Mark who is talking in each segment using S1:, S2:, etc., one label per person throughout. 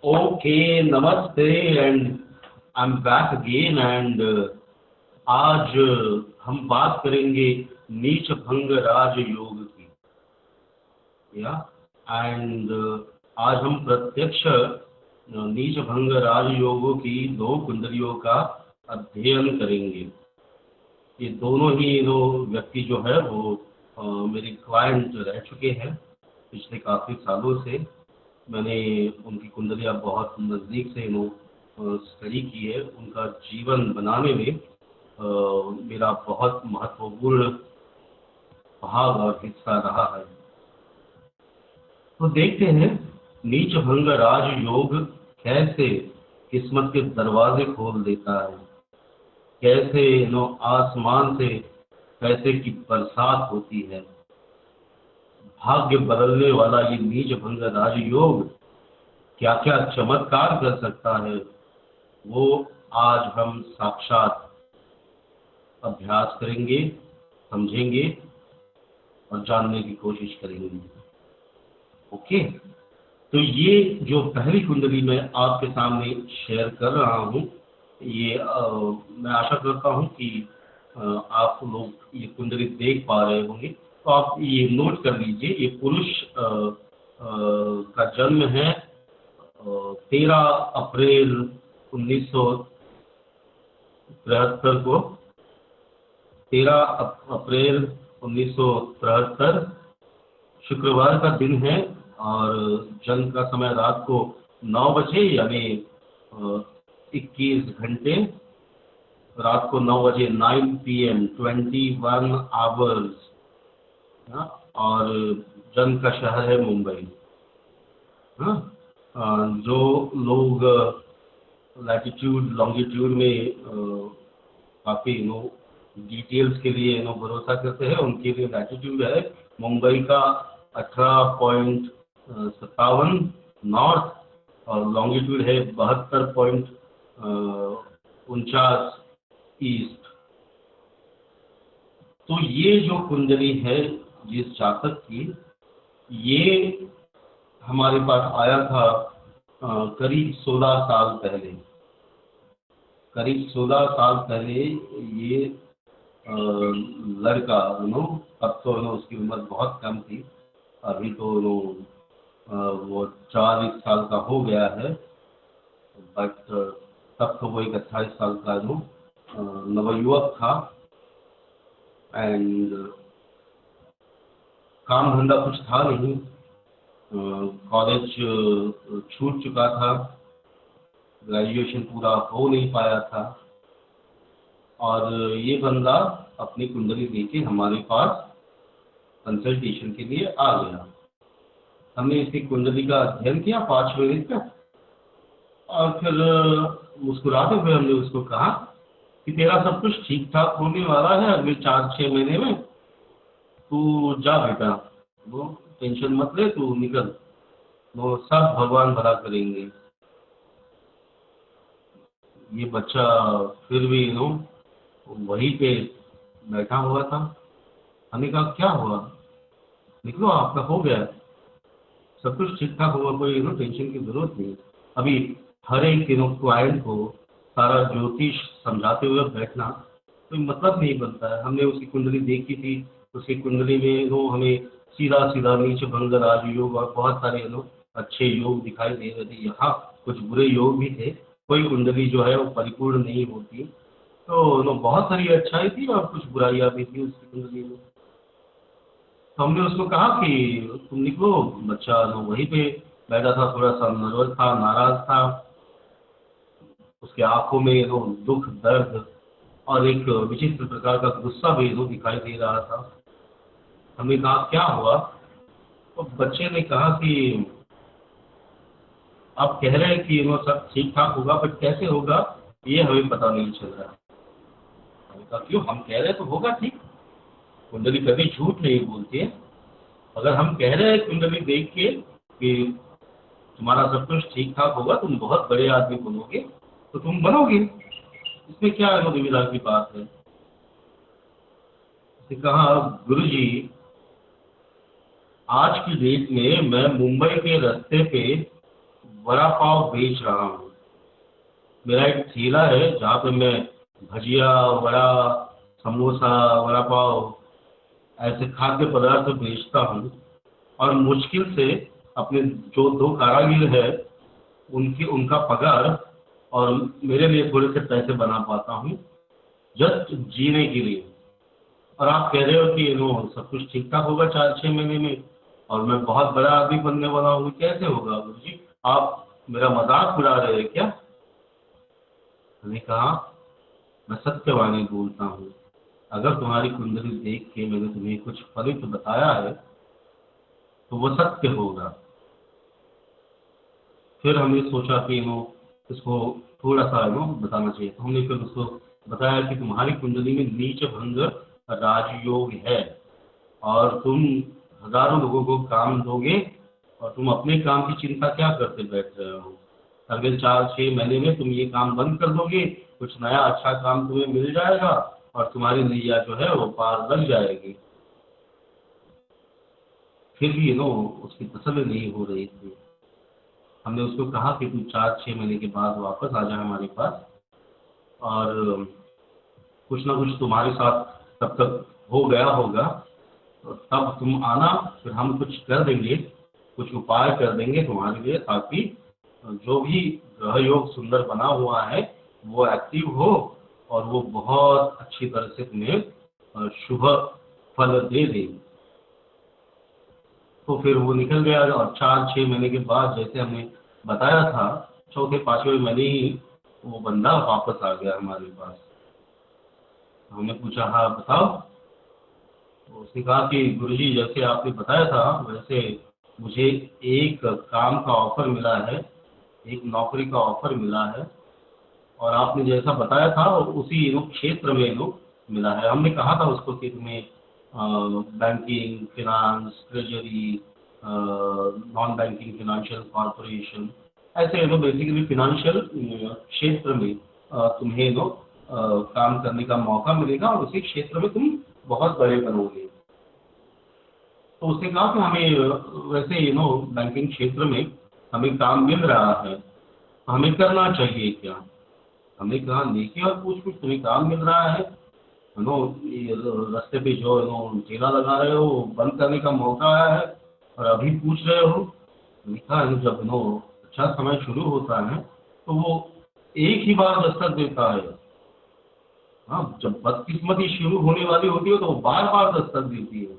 S1: Okay, नमस्ते and I am back again and आज हम बात करेंगे नीच भंग राज योग की। या एंड आज हम प्रत्यक्ष नीच भंग राज योगों की दो कुंडलियों का अध्ययन करेंगे। ये दोनों ही दो व्यक्ति जो है वो मेरे क्लाइंट रह चुके हैं पिछले काफ़ी सालों से। मैंने उनकी कुंडलियाँ बहुत नज़दीक से स्टडी की है। उनका जीवन बनाने में मेरा बहुत महत्वपूर्ण भाग और हिस्सा रहा है। तो देखते हैं नीच भंग राज योग कैसे किस्मत के दरवाजे खोल देता है, कैसे आसमान से पैसे की बरसात होती है। भाग्य बदलने वाला ये नीच भंग राज योग क्या क्या चमत्कार कर सकता है, वो आज हम साक्षात अभ्यास करेंगे, समझेंगे और जानने की कोशिश करेंगे। ओके, तो ये जो पहली कुंडली मैं आपके सामने शेयर कर रहा हूँ, ये मैं आशा करता हूँ कि आप लोग ये कुंडली देख पा रहे होंगे। तो आप ये नोट कर लीजिए, ये पुरुष का जन्म है 13 अप्रैल 1973 को। 13 अप्रैल 1973 शुक्रवार का दिन है और जन्म का समय रात को 9 बजे यानी 21 घंटे, रात को 9 बजे 9 PM 21 आवर्स। और जन्म का शहर है मुंबई। हाँ, जो लोग लैटिट्यूड लॉन्गिट्यूड में काफ़ी डिटेल्स के लिए भरोसा करते हैं, उनके लिए लैटिट्यूड है मुंबई का 18.57 नॉर्थ और लॉन्गिट्यूड है 72.49 ईस्ट। तो ये जो कुंडली है जिस जातक की, ये हमारे पास आया था करीब 16 साल पहले। करीब 16 साल पहले ये लड़का तब तो उसकी उम्र बहुत कम थी, अभी तो वो 40 साल का हो गया है, बट तब तो वो एक 28 साल का नवयुवक था। एंड काम धंधा कुछ था नहीं, कॉलेज छूट चुका था, ग्रेजुएशन पूरा हो नहीं पाया था और ये बंदा अपनी कुंडली लेके हमारे पास कंसल्टेशन के लिए आ गया। हमने इसकी कुंडली का अध्ययन किया 5 मिनट तक और फिर मुस्कुराते हुए हमने उसको कहा कि तेरा सब कुछ ठीक ठाक होने वाला है अगले 4-6 महीने में, तू जा बेटा, वो टेंशन मत ले, तू निकल, वो सब भगवान भला करेंगे। ये बच्चा फिर भी वहीं पे बैठा हुआ था। हमने कहा क्या हुआ, निकलो, आपका हो गया, सब कुछ ठीक ठाक होगा, कोई टेंशन की जरूरत नहीं। अभी हर एक क्लाइंट को सारा ज्योतिष समझाते हुए बैठना कोई मतलब नहीं बनता है। हमने उसकी कुंडली देखी थी, उसकी कुंडली में हमें सीधा सीधा नीच भंग राजयोग और बहुत सारे अच्छे योग दिखाई दे रहे थे। यहाँ कुछ बुरे योग भी थे, कोई कुंडली जो है वो परिपूर्ण नहीं होती। तो बहुत सारी अच्छाई थी और कुछ बुराइयाँ भी थी उसकी कुंडली में। तो हमने उसको कहा कि तुम निकलो। बच्चा वहीं पे बैठा था, थोड़ा सा नर्वस था, नाराज था, उसके आंखों में दुख, दर्द और एक विचित्र प्रकार का गुस्सा भी दिखाई दे रहा था। हमने कहा क्या हुआ, तो बच्चे ने कहा कि आप कह रहे हैं कि सब ठीक ठाक होगा, बट कैसे होगा ये हमें पता नहीं चल रहा। हमने कहा क्यों, हम कह रहे हैं तो होगा ठीक, कुंडली कभी झूठ नहीं बोलती है। अगर हम कह रहे हैं कुंडली देख के कि तुम्हारा सब कुछ ठीक ठाक होगा, तुम बहुत बड़े आदमी बनोगे, तो तुम बनोगे, इसमें क्या दुविधा की बात है। उसने कहा गुरुजी, आज की डेट में मैं मुंबई के रास्ते पे वड़ा पाव बेच रहा हूँ। मेरा एक ठेला है जहाँ पे मैं भजिया, वड़ा, समोसा, वड़ा पाव ऐसे खाद्य पदार्थ बेचता हूँ। और मुश्किल से अपने जो दो कारागिर है उनकी उनका पगार और मेरे लिए थोड़े से पैसे बना पाता हूँ, जस्ट जीने के लिए। और आप कह रहे हो कि सब कुछ ठीक ठाक होगा 4-6 महीने में और मैं बहुत बड़ा आदमी बनने वाला हूँ, कैसे होगा गुरु जी? आप मेरा मजाक उड़ा रहे हैं क्या? मैंने कहा मैं सत्यवाणी बोलता हूँ, अगर तुम्हारी कुंडली देख के मैंने तुम्हें कुछ फलित बताया है तो वो सत्य होगा। फिर हमने सोचा कि इसको थोड़ा सा बताना चाहिए, तो हमने फिर उसको बताया कि तुम्हारी कुंडली में नीच भंग राजयोग है और तुम हजारों लोगों को काम दोगे और तुम अपने काम की चिंता क्या करते बैठ रहे हो? अगले 4-6 महीने में तुम ये काम बंद कर दोगे, कुछ नया अच्छा काम तुम्हें मिल जाएगा और तुम्हारी नैया जो है वो पार लग जाएगी। फिर भी उसकी तसल्ली नहीं हो रही थी। हमने उसको कहा कि तू 4-6 महीने के बाद वापस आ जाए हमारे पास और कुछ ना कुछ तुम्हारे साथ तब तक हो गया होगा, तो तब तुम आना, फिर हम कुछ कर देंगे, कुछ उपाय कर देंगे तुम्हारे लिए, ताकि जो भी ग्रह योग सुंदर बना हुआ है वो एक्टिव हो और वो बहुत अच्छी तरह से तुम्हें शुभ फल दे दे। तो फिर वो निकल गया और 4-6 महीने के बाद जैसे हमने बताया था, 4-5वें महीने ही वो बंदा वापस आ गया हमारे पास। हमने पूछा हाँ बताओ। तो उसने कहा कि गुरुजी जैसे आपने बताया था वैसे मुझे एक काम का ऑफर मिला है, एक नौकरी का ऑफर मिला है और आपने जैसा बताया था उसी क्षेत्र में मिला है। हमने कहा था उसको कि तुम्हें banking, finance, treasury, non banking financial corporation, ऐसे बेसिकली फिनेंशियल क्षेत्र में तुम्हें काम करने का मौका मिलेगा और उसी क्षेत्र में तुम बहुत बड़े बनोगे। तो उसने कहा कि हमें वैसे बैंकिंग क्षेत्र में हमें काम मिल रहा है, हमें करना चाहिए क्या? हमने कहा देखिए और पूछ पूछ तुम्हें काम मिल रहा है, ये रास्ते पे जो ठेला लगा रहे हो बंद करने का मौका आया है और अभी पूछ रहे हो। लिखा है जब अच्छा समय शुरू होता है तो वो एक ही बार दस्तक देता है। हाँ, जब बदकिस्मती शुरू होने वाली होती है तो वो बार बार दस्तक देती है।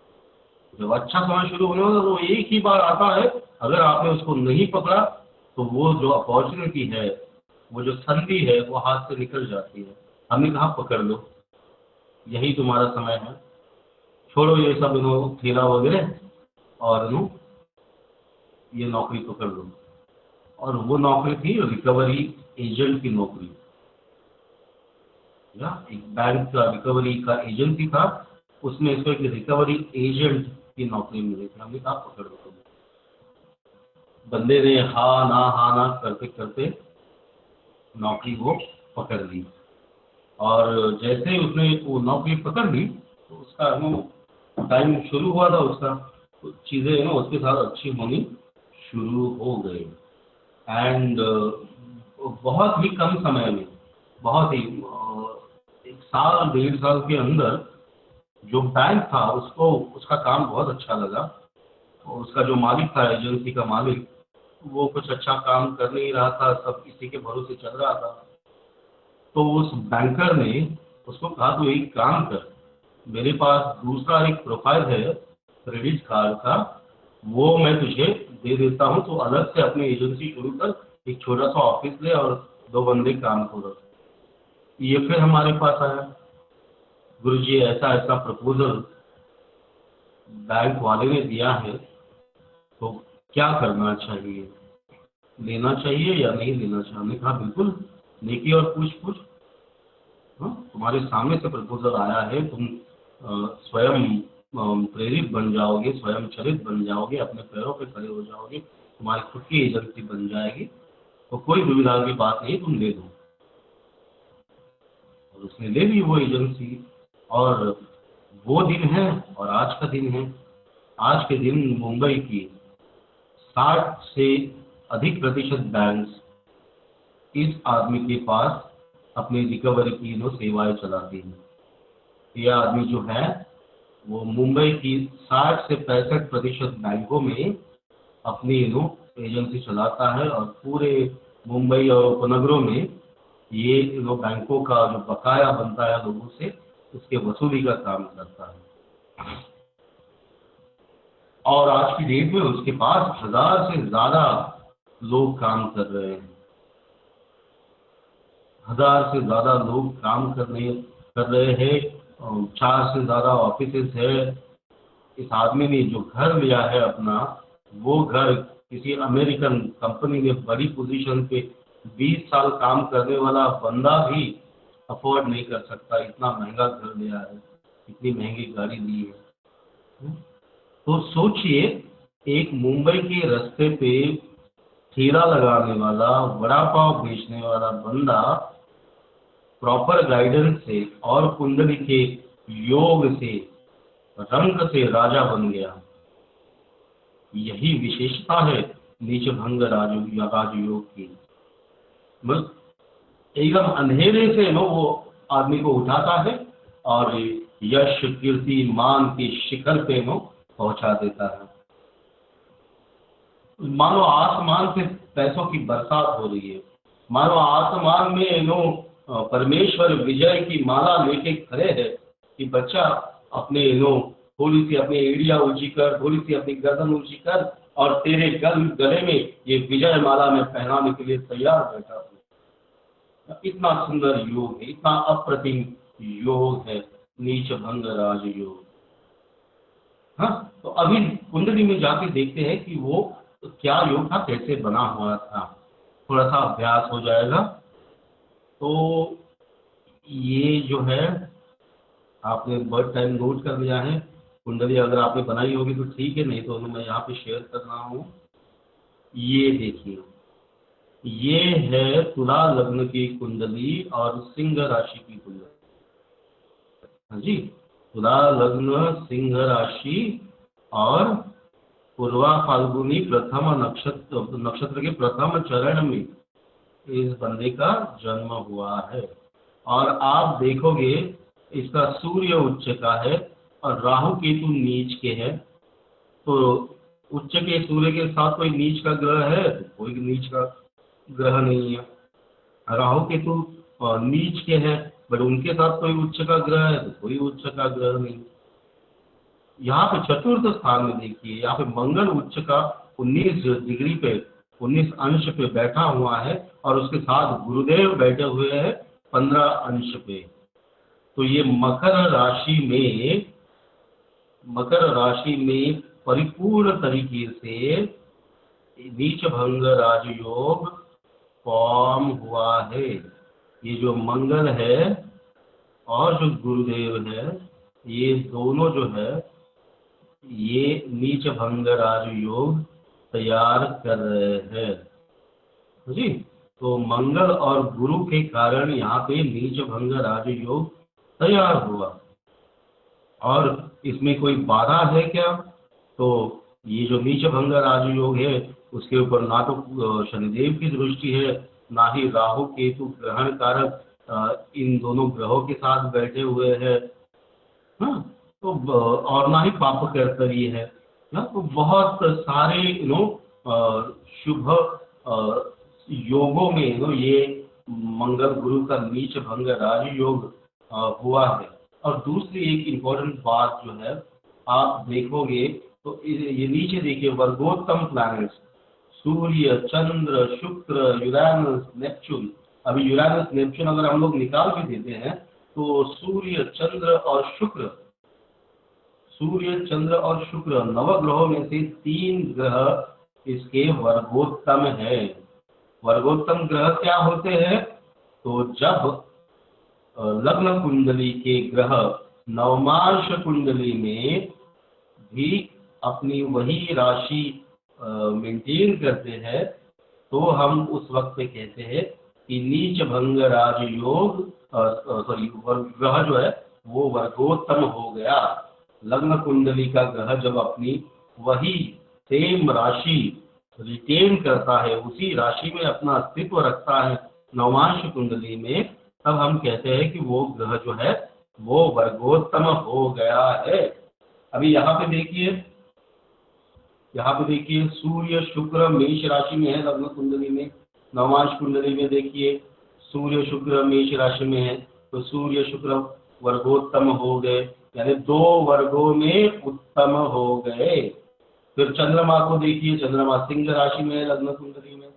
S1: जब अच्छा समय शुरू होने वाला तो वो एक ही बार आता है, अगर आपने उसको नहीं पकड़ा तो वो जो अपॉर्चुनिटी है, वो जो संधि है वो हाथ से निकल जाती है। हमने कहा पकड़ लो, यही तुम्हारा समय है, छोड़ो ये सब ठेला वगैरह और ये नौकरी पकड़ लो। और वो नौकरी थी रिकवरी एजेंट की नौकरी, या एक बैंक का रिकवरी का एजेंसी था, उसमें इसको एक रिकवरी एजेंट की नौकरी मिली थी। हमने कहा पकड़ लो। बंदे ने हा ना करते करते नौकरी वो पकड़ ली और जैसे ही उसने वो नौकरी पकड़ ली तो उसका टाइम शुरू हुआ था उसका, तो चीज़ें उसके साथ अच्छी होनी शुरू हो गई। एंड बहुत ही कम समय में, बहुत ही 1 साल 1.5 साल के अंदर जो बैंक था उसको उसका काम बहुत अच्छा लगा और उसका जो मालिक था, एजेंसी का मालिक, वो कुछ अच्छा काम कर नहीं रहा था, सब किसी के भरोसे चल रहा था। तो उस बैंकर ने उसको कहा तू एक काम कर, मेरे पास दूसरा एक प्रोफाइल है क्रेडिट कार्ड का, वो मैं तुझे दे देता हूँ, तो अलग से अपनी एजेंसी शुरू कर, एक छोटा सा ऑफिस ले और 2 बंदे काम करो। ये फिर हमारे पास आया, गुरुजी ऐसा ऐसा प्रपोजल बैंक वाले ने दिया है, तो क्या करना चाहिए, लेना चाहिए या नहीं लेना चाहिए? हमने कहा बिल्कुल, नेकी और पूछ पूछ। हाँ, तुम्हारे सामने से प्रपोजल आया है, तुम स्वयं प्रेरित बन जाओगे, स्वयं चलित बन जाओगे, अपने पैरों पे खड़े हो जाओगे, तुम्हारी खुद की एजेंसी बन जाएगी, तो कोई दुविधा की बात नहीं, तुम ले दो। और उसने ले ली वो एजेंसी। और वो दिन है और आज का दिन है। आज के दिन मुंबई की 60 से अधिक प्रतिशत बैंक्स इस आदमी के पास अपनी रिकवरी की सेवाएं चलाती हैं। यह आदमी जो है वो मुंबई की 60 से 65% बैंकों में अपनी एजेंसी चलाता है और पूरे मुंबई और उपनगरों में ये बैंकों का जो बकाया बनता है लोगों से उसके वसूली का काम करता है। और आज की डेट में उसके पास 1000 से ज़्यादा लोग काम कर रहे हैं। 1000 से ज़्यादा लोग काम कर रहे हैं। 4 से ज़्यादा ऑफिसेस है। इस आदमी ने जो घर लिया है अपना, वो घर किसी अमेरिकन कंपनी में बड़ी पोजीशन पे 20 साल काम करने वाला बंदा भी अफोर्ड नहीं कर सकता। इतना महंगा घर लिया है, इतनी महंगी गाड़ी ली है। तो सोचिए, एक मुंबई के रास्ते पे ठेला लगाने वाला, वड़ा पाव बेचने वाला बंदा प्रॉपर गाइडेंस से और कुंडली के योग से, रंग से राजा बन गया। यही विशेषता है नीच भंग राजयोग की। बस एकदम अंधेरे से वो आदमी को उठाता है और यश कीर्ति मान के शिखर पे पहुंचा देता है। मानो आसमान से पैसों की बरसात हो रही है। मानो आसमान में परमेश्वर विजय की माला लेके खड़े हैं कि बच्चा अपने थोड़ी सी अपनी एड़िया ऊंची कर, थोड़ी सी अपनी गर्दन ऊंची कर और तेरे गले में ये विजय माला में पहनाने के लिए तैयार बैठा हूँ। इतना सुंदर योग है, इतना अप्रतिम योग है नीच भंग राजयोग। हाँ, तो अभी कुंडली में जाके देखते हैं कि वो क्या योग था, कैसे बना हुआ था। थोड़ा सा अभ्यास हो जाएगा। तो ये जो है आपने बर्थ टाइम नोट कर लिया है। कुंडली अगर आपने बनाई होगी तो ठीक है, नहीं तो मैं यहाँ पे शेयर कर रहा हूँ। ये देखिए, ये है तुला लग्न की कुंडली और सिंह राशि की कुंडली। हाँ जी, तुला लग्न, सिंह राशि और पूर्वा फाल्गुनी प्रथम नक्षत्र के प्रथम चरण में इस बंदे का जन्म हुआ है। और आप देखोगे इसका सूर्य उच्च का है और राहु केतु नीच के है। तो उच्च के सूर्य के साथ कोई नीच का ग्रह है? तो कोई नीच का ग्रह नहीं है। राहु केतु नीच के हैं, बट उनके साथ कोई उच्च का ग्रह है? तो कोई उच्च का ग्रह नहीं। यहाँ पे चतुर्थ स्थान में देखिए, यहाँ पे मंगल उच्च का 19 डिग्री पे, 19 अंश पे बैठा हुआ है और उसके साथ गुरुदेव बैठे हुए हैं 15 अंश पे। तो ये मकर राशि में परिपूर्ण तरीके से नीच भंग राजयोग फॉर्म हुआ है। ये जो मंगल है और जो गुरुदेव है, ये दोनों जो है ये नीच भंग राजयोग तैयार कर रहे हैं जी। तो मंगल और गुरु के कारण यहाँ पे नीच भंग राजयोग तैयार हुआ। और इसमें कोई बाधा है क्या? तो ये जो नीच भंग राजयोग है उसके ऊपर ना तो शनिदेव की दृष्टि है, ना ही राहु केतु ग्रहण कारक इन दोनों ग्रहों के साथ बैठे हुए हैं। हाँ, तो और ना ही पाप कर्तरी है ना। तो बहुत सारे शुभ योगों में ये मंगल गुरु का नीच भंग राजयोग हुआ है। और दूसरी एक इम्पोर्टेंट बात जो है, आप देखोगे तो ये नीचे देखिए, वर्गोत्तम प्लैनेट्स सूर्य, चंद्र, शुक्र, यूरेनस, नेपच्यून। अभी यूरेनस नेपच्यून अगर हम लोग निकाल भी देते हैं तो सूर्य, चंद्र और शुक्र नवग्रहों में से 3 ग्रह इसके वर्गोत्तम है। वर्गोत्तम ग्रह क्या होते हैं? तो जब लग्न कुंडली के ग्रह नवमांश कुंडली में भी अपनी वही राशि मेंटेन करते हैं, तो हम उस वक्त पे कहते हैं कि नीच भंग राजयोग ग्रह जो है वो वर्गोत्तम हो गया। लग्न कुंडली का ग्रह जब अपनी वही सेम राशि रिटेन करता है, उसी राशि में अपना अस्तित्व रखता है नवांश कुंडली में, तब हम कहते हैं कि वो ग्रह जो है वो वर्गोत्तम हो गया है। अभी यहाँ पे देखिए, सूर्य शुक्र मेष राशि में है लग्न कुंडली में, नवांश कुंडली में देखिए सूर्य शुक्र मेष राशि में है, तो सूर्य शुक्र वर्गोत्तम हो गए, यानी 2 वर्गों में उत्तम हो गए। फिर चंद्रमा को देखिए, चंद्रमा सिंह राशि में है लग्न कुंडली में,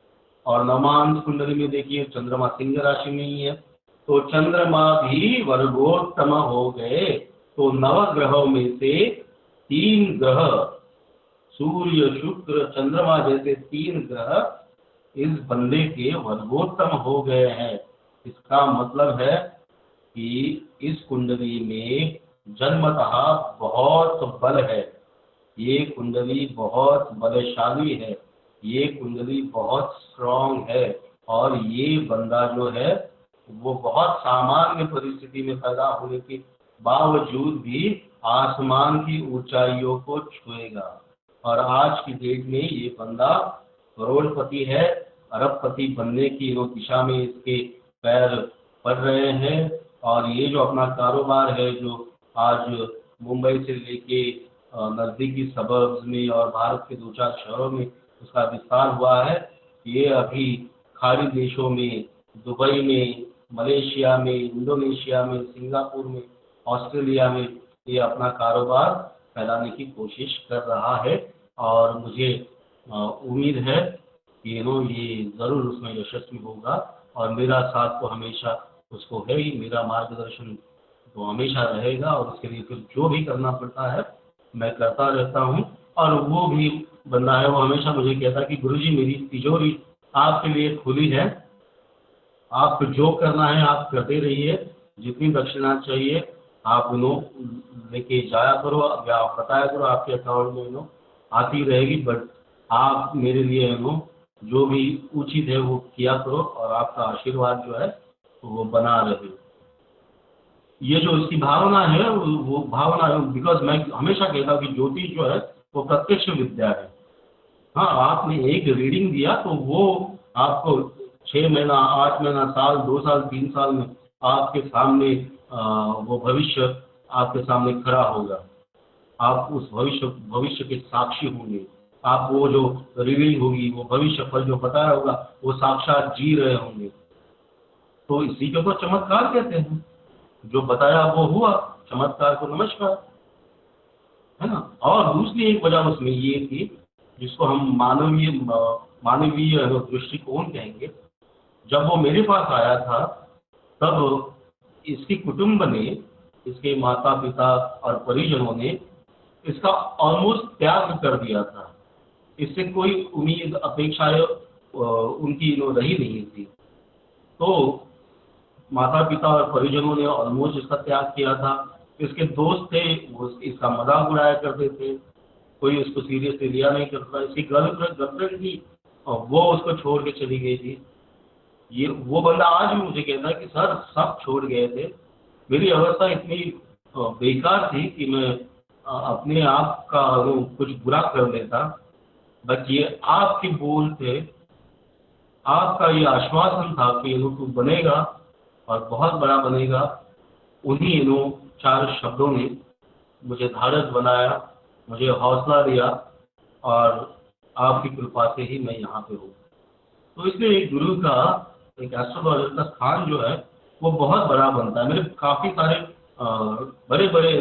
S1: और नवांश कुंडली में देखिए चंद्रमा सिंह राशि में ही है, तो चंद्रमा भी वर्गोत्तम हो गए। तो नवग्रहों में से 3 ग्रह, सूर्य शुक्र चंद्रमा जैसे 3 ग्रह इस बंदे के वर्गोत्तम हो गए हैं। इसका मतलब है कि इस कुंडली में जन्मतः बहुत बल है, ये कुंडली बहुत बलशाली है, ये कुंडली बहुत स्ट्रांग है, और ये बंदा जो है वो बहुत सामान्य परिस्थिति में पैदा होने के बावजूद भी आसमान की ऊंचाइयों को छुएगा। और आज की डेट में ये बंदा करोड़पति है, अरबपति बनने की दिशा में इसके पैर पड़ रहे हैं। और ये जो अपना कारोबार है, जो आज मुंबई से लेके नज़दीकी सबर्ब्स में और भारत के 2-4 शहरों में उसका विस्तार हुआ है, ये अभी खाड़ी देशों में, दुबई में, मलेशिया में, इंडोनेशिया में, सिंगापुर में, ऑस्ट्रेलिया में ये अपना कारोबार फैलाने की कोशिश कर रहा है। और मुझे उम्मीद है कि ये ज़रूर उसमें यशस्वी होगा, और मेरा साथ तो हमेशा उसको है ही, मेरा मार्गदर्शन तो हमेशा रहेगा, और उसके लिए फिर जो भी करना पड़ता है मैं करता रहता हूँ। और वो भी बंदा है, वो हमेशा मुझे कहता है कि गुरुजी मेरी तिजोरी आपके लिए खुली है, आप जो करना है आप करते रहिए, जितनी दक्षिणा चाहिए आप लेके जाया करो, या आप बताया करो, आपके अकाउंट में आती रहेगी, बट आप मेरे लिए जो भी उचित है वो किया करो, और आपका आशीर्वाद जो है वो बना रहे। ये जो इसकी भावना है वो भावना, बिकॉज मैं हमेशा कहता हूँ कि ज्योतिष जो है वो प्रत्यक्ष विद्या है। हाँ, आपने एक रीडिंग दिया तो वो आपको 6 महीना, 8 महीना, साल, 2 साल, 3 साल में आपके सामने वो भविष्य आपके सामने खड़ा होगा। आप उस भविष्य के साक्षी होंगे। आप वो जो रीडिंग होगी, वो भविष्य पर जो बताया होगा वो साक्षात जी रहे होंगे। तो इसी को तो चमत्कार कहते हैं, जो बताया वो हुआ, चमत्कार को नमस्कार, है ना। और दूसरी एक वजह उसमें ये थी, जिसको हम मानवीय दृष्टिकोण कहेंगे। जब वो मेरे पास आया था तब इसके कुटुंब ने, इसके माता पिता और परिजनों ने इसका ऑलमोस्ट त्याग कर दिया था। इससे कोई उम्मीद अपेक्षाएं उनकी रही नहीं थी। तो माता पिता और परिजनों ने ऑलमोस्ट इसका त्याग किया था। इसके दोस्त थे, वो इसका मजाक उड़ाया करते थे, कोई इसको सीरियसली लिया नहीं करता। इसकी गर्लफ्रेंड थी, वो उसको छोड़ के चली गई थी। ये वो बंदा आज भी मुझे कहता है कि सर सब छोड़ गए थे, मेरी अवस्था इतनी बेकार थी कि मैं अपने आप का कुछ बुरा कर लेता, बट ये आपके बोल थे, आपका ये आश्वासन था कि तू बनेगा और बहुत बड़ा बनेगा। उन्हीं 4 शब्दों ने मुझे धारक बनाया, मुझे हौसला दिया, और आपकी कृपा से ही मैं यहाँ पे हूँ। तो इसलिए एक गुरु का, एक एस्ट्रोलॉजर का स्थान जो है वो बहुत बड़ा बनता है। मेरे काफ़ी सारे बड़े बड़े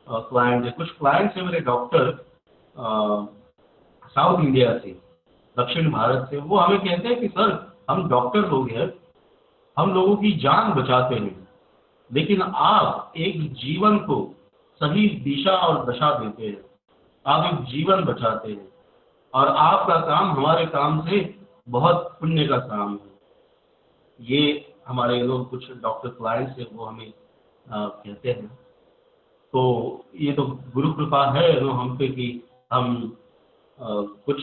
S1: क्लाइंट हैं। कुछ क्लाइंट्स हैं मेरे डॉक्टर साउथ इंडिया से, दक्षिण भारत से। वो हमें कहते हैं कि सर हम डॉक्टर लोग हैं, हम लोगों की जान बचाते हैं, लेकिन आप एक जीवन को सही दिशा और दशा देते हैं, आप एक जीवन बचाते हैं, और आपका काम हमारे काम से बहुत पुण्य का काम है। ये हमारे लोग कुछ डॉक्टर क्लाइंट्स हैं, वो हमें कहते हैं। तो ये तो गुरु कृपा है हम पे कि हम कुछ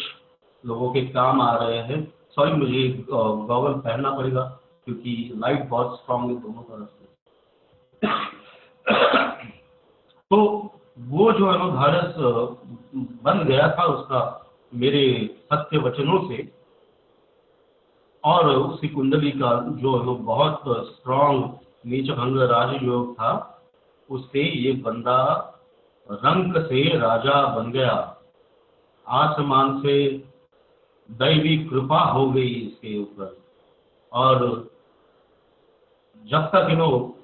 S1: लोगों के काम आ रहे हैं। सॉरी, मुझे गॉगल पहनना पड़ेगा क्योंकि लाइट बहुत स्ट्रांग है दोनों तरफ से। तो वो जो है भारत बन गया था उसका मेरे सत्य वचनों से, और उसी कुंडली का जो है वो बहुत स्ट्रांग नीच भंग राजयोग था, उससे ये बंदा रंक से राजा बन गया। आसमान से दैवी कृपा हो गई इसके ऊपर। और जब तक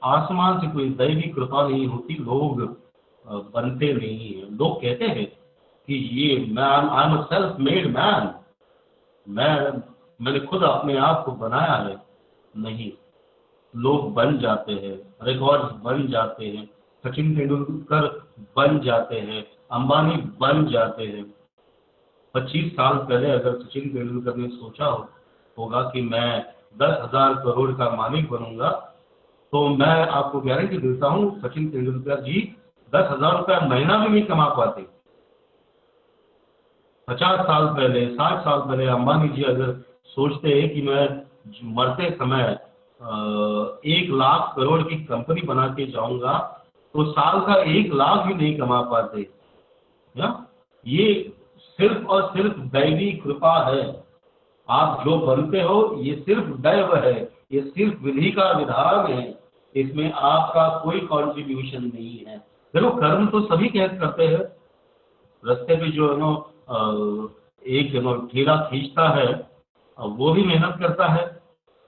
S1: आसमान से कोई दैवी कृपा नहीं होती, लोग बनते नहीं हैं। लोग कहते हैं कि ये man, I am a self made man, मैंने खुद अपने आप को बनाया है। नहीं, लोग बन जाते हैं, रिकॉर्ड्स बन जाते हैं, सचिन तेंदुलकर बन जाते हैं, अंबानी बन जाते हैं। 25 साल पहले अगर सचिन तेंदुलकर ने सोचा होगा कि मैं 10,000 करोड़ का मालिक बनूंगा, तो मैं आपको गारंटी देता हूँ सचिन तेंदुलकर जी 10,000 रुपया महीना भी नहीं कमा पाते। 50 साल पहले, 60 साल पहले अंबानी जी अगर सोचते हैं कि मैं मरते समय 1 लाख करोड़ की कंपनी बना के जाऊंगा, तो साल का 1 लाख भी नहीं कमा पाते। या ये सिर्फ और सिर्फ दैवी कृपा है। आप जो बनते हो ये सिर्फ दैव है, ये सिर्फ विधि का विधान है, इसमें आपका कोई कंट्रीब्यूशन नहीं है। देखो, कर्म तो सभी करते हैं। रास्ते पे जो एक ठेला खींचता है, वो भी मेहनत करता है।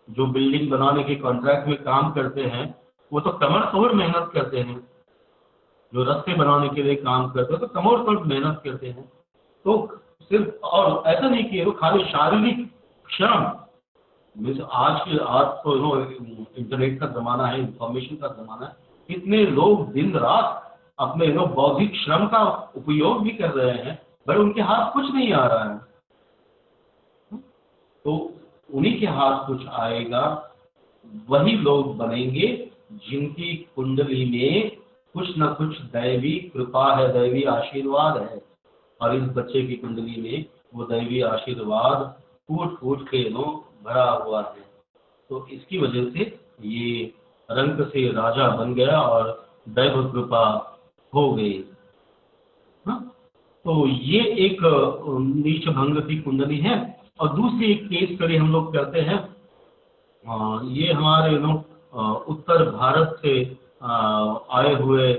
S1: जो बिल्डिंग बनाने के कॉन्ट्रैक्ट में काम करते हैं, वो तो कमर तोड़ मेहनत करते हैं। जो रास्ते बनाने के लिए काम करते हैं तो कमर तोड़ मेहनत करते हैं। तो सिर्फ, और ऐसा नहीं कि वो खाली शारीरिक श्रम। आज तो इंटरनेट का जमाना है, इंफॉर्मेशन का जमाना है। कितने लोग दिन रात अपने बौद्धिक श्रम का उपयोग भी कर रहे हैं, पर उनके हाथ कुछ नहीं आ रहा है। तो उन्हीं के हाथ कुछ आएगा, वही लोग बनेंगे जिनकी कुंडली में कुछ न कुछ दैवी कृपा है, दैवी आशीर्वाद है। और इस बच्चे की कुंडली में वो दैवी आशीर्वाद फूट फूट के भरा हुआ है। तो इसकी वजह से ये रंक से राजा बन गया और दैव कृपा हो गई। हाँ? तो ये एक नीच भंग की कुंडली है। और दूसरी एक केस स्टडी हम लोग करते हैं। ये हमारे उत्तर भारत से आए हुए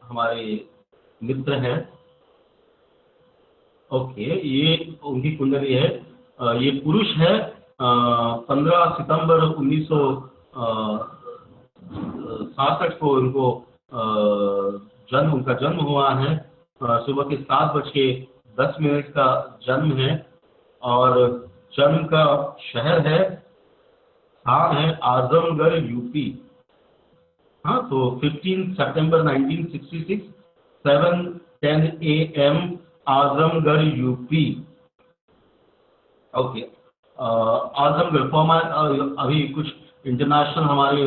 S1: हमारे मित्र हैं। ओके, ये उनकी कुंडली है। ये पुरुष है। 15 सितंबर 1967 को उनको उनका जन्म हुआ है। सुबह के 7:10 का जन्म है। और जन्म का शहर है, स्थान है आजमगढ़, यूपी। हाँ, तो 15 सितंबर 1966, 7:10 AM, Azamgarh, UP. Okay. Azamgarh form अभी कुछ इंटरनेशनल हमारे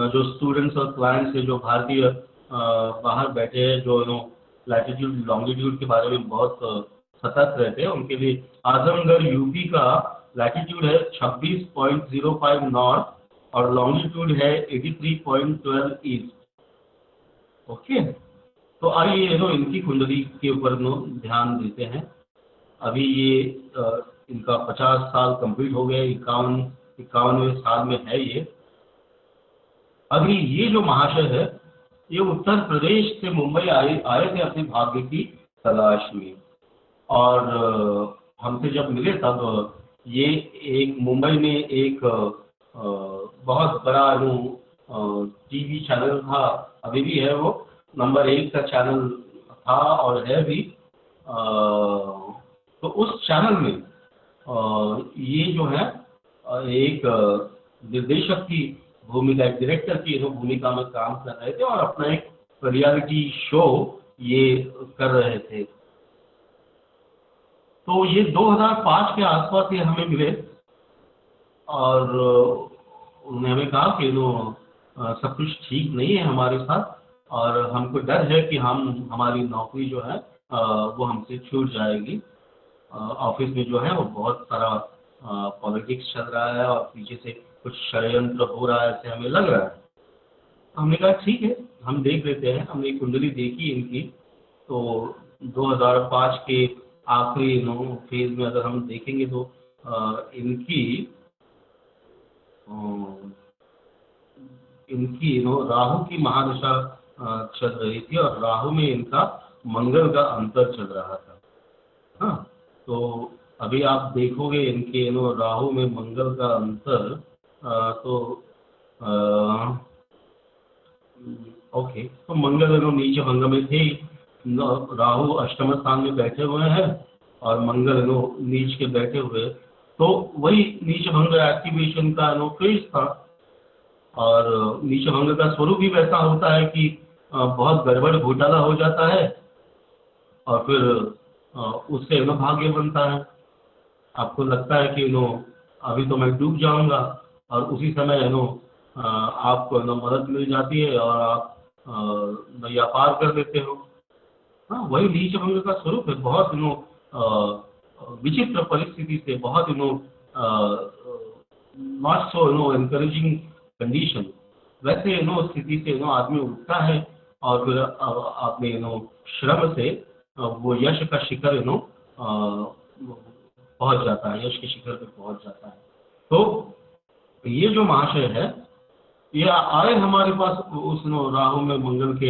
S1: जो स्टूडेंट्स और क्लाइंट्स हैं, जो भारतीय बाहर बैठे हैं, जो लैटिट्यूड लॉन्गिट्यूड के बारे में बहुत सतर्क रहते हैं, उनके लिए आजमगढ़ यूपी का लैटिट्यूड है 26.05 नॉर्थ और लॉन्गिट्यूड है 83.12 ईस्ट। ओके, तो आइए इनकी कुंडली के ऊपर ध्यान देते हैं। अभी ये इनका 50 साल कंप्लीट हो गए, 51वें साल में है ये। अभी ये जो महाशय है, ये उत्तर प्रदेश से मुंबई आए थे अपने भाग्य की तलाश में। और हमसे जब मिले तब ये एक मुंबई में एक बहुत बड़ा टीवी चैनल था, अभी भी है, वो नंबर 1 का चैनल था और है भी। तो उस चैनल में ये जो है एक निर्देशक की भूमिका, एक डायरेक्टर की भूमिका में काम कर रहे थे और अपना एक रियलिटी शो ये कर रहे थे। तो ये 2005 के आसपास ये हमें मिले और उन्होंने हमें कहा कि सब कुछ ठीक नहीं है हमारे साथ और हमको डर है कि हमारी नौकरी जो है वो हमसे छूट जाएगी। ऑफिस में जो है वो बहुत सारा पॉलिटिक्स चल रहा है और पीछे से कुछ षड्यंत्र हो रहा है, ऐसे हमें लग रहा है। हमने कहा ठीक है, हम देख लेते हैं। हमने कुंडली देखी इनकी, तो 2005 के आखिरी फेज में अगर हम देखेंगे तो इनकी राहु की महादशा चल रही थी और राहु में इनका मंगल का अंतर चल रहा था। हाँ, तो अभी आप देखोगे इनके राहु में मंगल का अंतर तो ओके, तो मंगल नीच भंग में थे, राहु अष्टम स्थान में बैठे हुए हैं और मंगल नीच के बैठे हुए, तो वही नीच भंग एक्टिवेशन का फेज था। और नीच भंग का स्वरूप भी वैसा होता है कि बहुत गड़बड़ घोटाला हो जाता है और फिर उससे भाग्य बनता है। आपको लगता है कि अभी तो मैं डूब जाऊंगा और उसी समय आपको मदद मिल जाती है और आप नैया पार कर देते हो। हाँ, वही नीच भंग का स्वरूप है। बहुत विचित्र परिस्थिति से, बहुत नॉट सो एनकरेजिंग कंडीशन, वैसे स्थिति से आदमी उठता है और फिर अपने श्रम से वो यश का शिखर पहुंच जाता है, यश के शिखर पे पहुंच जाता है। तो ये जो महाशय है, ये आए हमारे पास उस राहु में मंगल के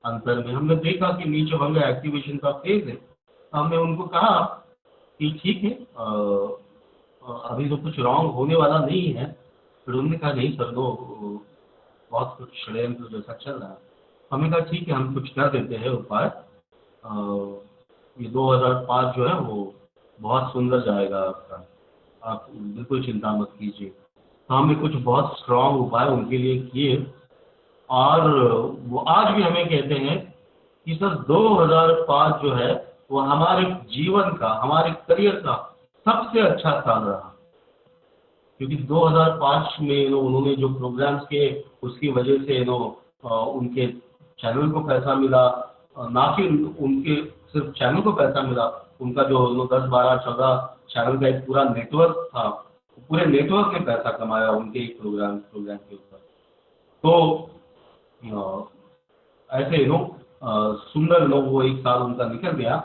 S1: अंतर में। हमने देखा कि नीच भंग एक्टिवेशन का फेज है। हमने उनको कहा कि ठीक है, अभी तो कुछ रॉन्ग होने वाला नहीं है। फिर उन्होंने कहा नहीं सर, बहुत कुछ षड्यंत्र जैसा चल रहा है। हमने कहा ठीक है, हम कुछ कर देते हैं उपाय। ये 2005 जो है वो बहुत सुंदर जाएगा आपका, आप बिल्कुल चिंता मत कीजिए। तो हमने कुछ बहुत स्ट्रॉन्ग उपाय उनके लिए किए और वो आज भी हमें कहते हैं कि सर 2005 जो है वो हमारे जीवन का, हमारे करियर का सबसे अच्छा साल रहा। क्योंकि 2005 में उन्होंने जो प्रोग्राम्स किए उसकी वजह से उनके चैनल को पैसा मिला, ना कि उनके सिर्फ चैनल को पैसा मिला, उनका जो 10, 12, 14 चैनल का एक पूरा नेटवर्क था, पूरे नेटवर्क ने पैसा कमाया उनके एक प्रोग्राम के ऊपर। तो ऐसे सुंदर वो एक साल उनका निकल गया।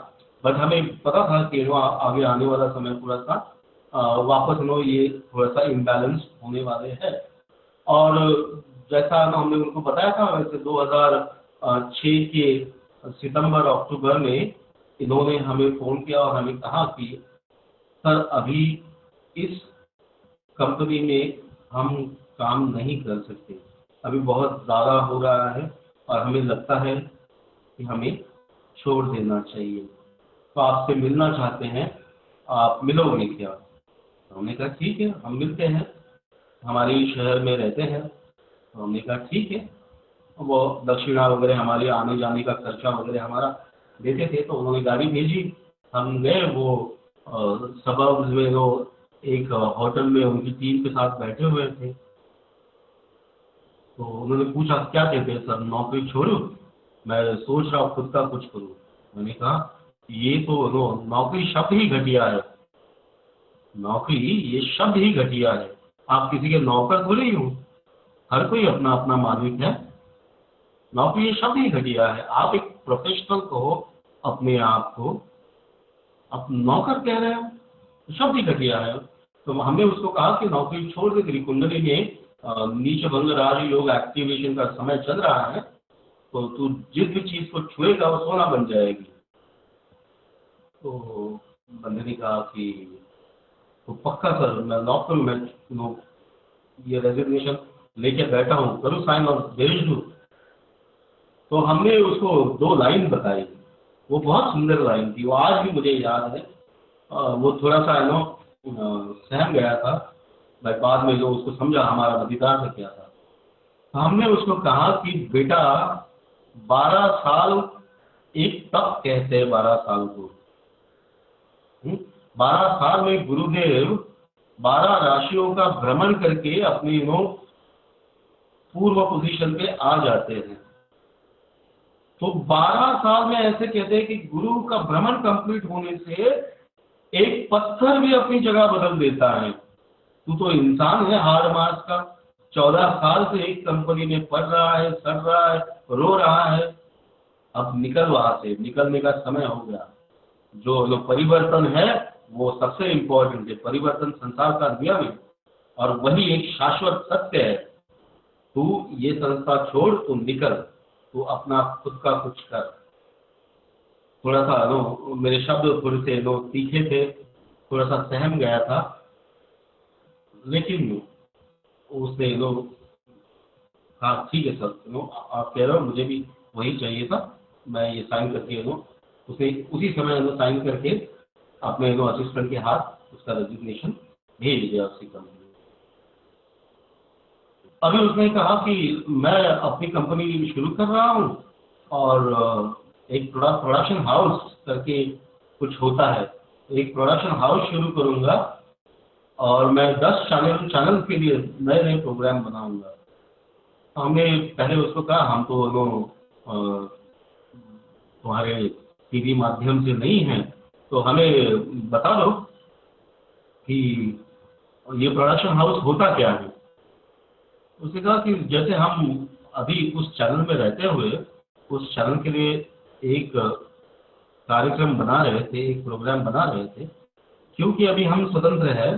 S1: बट हमें पता था कि आगे आने वाला समय थोड़ा सा वापस ये थोड़ा सा इम्बैलेंस होने वाले हैं। और जैसा हमने उनको बताया था, वैसे 2006 के सितंबर अक्टूबर में इन्होंने हमें फ़ोन किया और हमें कहा कि सर अभी इस कंपनी में हम काम नहीं कर सकते, अभी बहुत ज़्यादा हो रहा है और हमें लगता है कि हमें छोड़ देना चाहिए। तो आपसे मिलना चाहते हैं, आप मिलोगे क्या? तो हमने कहा ठीक है, हम मिलते हैं, हमारे ही शहर में रहते हैं। तो हमने कहा ठीक है। वो दक्षिणा वगैरह, हमारे आने जाने का खर्चा वगैरह हमारा देते थे। तो उन्होंने गाड़ी भेजी, हम गए। वो सबर्ब्स में एक होटल में उनकी टीम के साथ बैठे हुए थे। तो उन्होंने पूछा क्या कहते हैं सर, नौकरी छोड़ूं? मैं सोच रहा हूँ खुद का कुछ करूँ। मैंने कहा ये तो नौकरी शब्द ही घटिया है, नौकरी ये शब्द ही घटिया है। आप किसी के नौकर थोड़ी हो, हर कोई अपना अपना मालिक है। नौकरी ये शब्द ही घटिया है। आप एक प्रोफेशनल कहो अपने आप को, आप नौकर कह रहे हो, शब्द ही घटिया है। तो हमने उसको कहा कि नौकरी छोड़ दे, तेरी कुंडली में नीच भंग राजयोग एक्टिवेशन का समय चल रहा है, तो तू जिस भी चीज को छुएगा वो सोना बन जाएगी। तो बंदे ने कहा कि तो पक्का सर मैं नौकर, मैं ये रेजिग्नेशन लेके बैठा हूँ, करूँ साइन और भेज दूँ? तो हमने उसको 2 लाइन बताई, वो बहुत सुंदर लाइन थी, वो आज भी मुझे याद है। वो थोड़ा सा सहम गया था, मैं बाद में जो उसको समझा हमारा मददगार क्या था। तो हमने उसको कहा कि बेटा 12 साल एक तप कहते हैं, 12 साल को 12 साल में गुरुदेव 12 राशियों का भ्रमण करके अपनी पूर्व पोजीशन पे आ जाते हैं। तो 12 साल में ऐसे कहते हैं कि गुरु का भ्रमण कंप्लीट होने से एक पत्थर भी अपनी जगह बदल देता है। तू तो इंसान है हाड़ मास का, 14 साल से एक कंपनी में पढ़ रहा है, सड़ रहा है, रो रहा है, अब निकल वहां से, निकलने का समय हो गया। जो परिवर्तन है वो सबसे इम्पोर्टेंट है। परिवर्तन संसार का नियम है और वही एक शाश्वत सत्य है। तू ये संस्था छोड़, तू निकल, तू अपना खुद का कुछ कर। थोड़ा सा मेरे शब्द थोड़े से तीखे थे, थोड़ा सा सहम गया था, लेकिन उसने हाँ ठीक है सर, आप कह रहे हो, मुझे भी वही चाहिए था। मैं ये साइन करके उसे उसी समय साइन करके अपने असिस्टेंट के हाथ उसका रेजिग्नेशन भेज दिया उसकी कंपनी। अभी उसने कहा कि मैं अपनी कंपनी शुरू कर रहा हूँ और एक प्रोडक्शन हाउस करके कुछ होता है, एक प्रोडक्शन हाउस शुरू करूँगा और मैं 10 चैनल के लिए नए नए प्रोग्राम बनाऊंगा। हमने पहले उसको कहा हम तो तुम्हारे टीवी माध्यम से नहीं हैं, तो हमें बता दो कि ये प्रोडक्शन हाउस होता क्या है। उसने कहा कि जैसे हम अभी उस चैनल में रहते हुए उस चैनल के लिए एक कार्यक्रम बना रहे थे, एक प्रोग्राम बना रहे थे, क्योंकि अभी हम स्वतंत्र हैं,